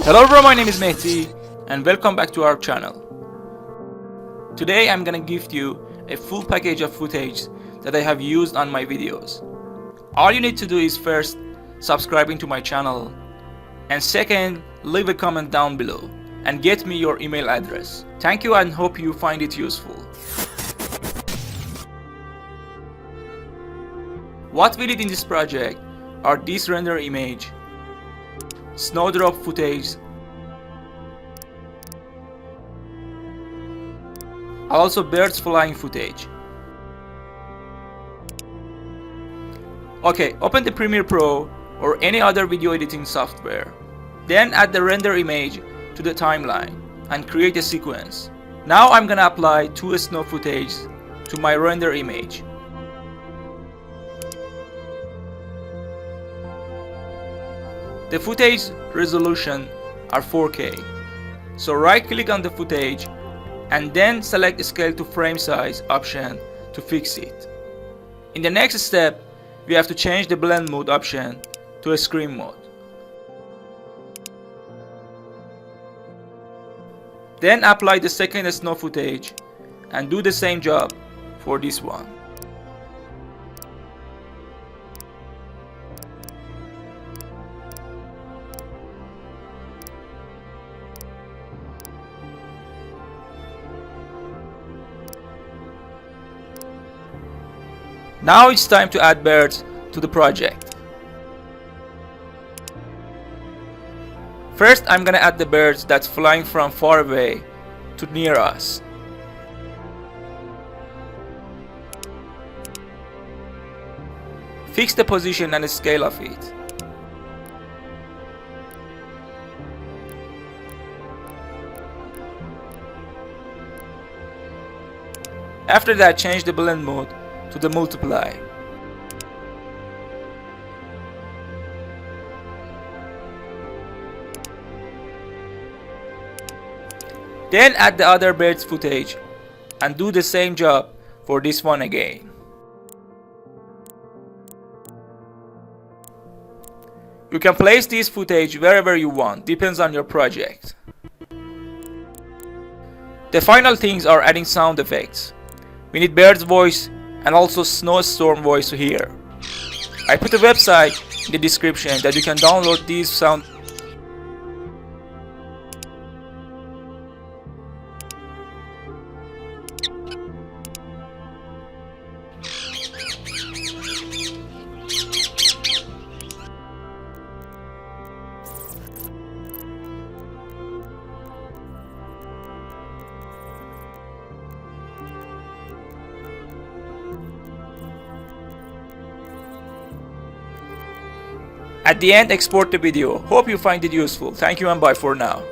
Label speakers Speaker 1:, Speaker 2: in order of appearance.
Speaker 1: Hello everyone, my name is Mehdi and welcome back to our channel. Today I'm gonna give you a full package of footage that I have used on my videos. All you need to do is first subscribing to my channel, and second, leave a comment down below and get me your email address. Thank you and hope you find it useful. What we did in this project are this render image, snowdrop footage, also birds flying footage. Okay, open the Premiere Pro or any other video editing software. Then add the render image to the timeline and create a sequence. Now I'm gonna apply two snow footage to my render image. The footage resolution are 4K. So right click on the footage and then select scale to frame size option to fix it. In the next step, we have to change the blend mode option to a screen mode. Then apply the second snow footage and do the same job for this one. Now it's time to add birds to the project. First, I'm gonna add the birds that's flying from far away to near us. Fix the position and the scale of it. After that, change the blend mode to the multiply. Then add the other bird's footage and do the same job for this one again. You can place this footage wherever you want, depends on your project. The final things are adding sound effects. We need bird's voice and also snowstorm voice to hear. I put a website in the description that you can download these sound. At the end, export the video. Hope you find it useful. Thank you and bye for now.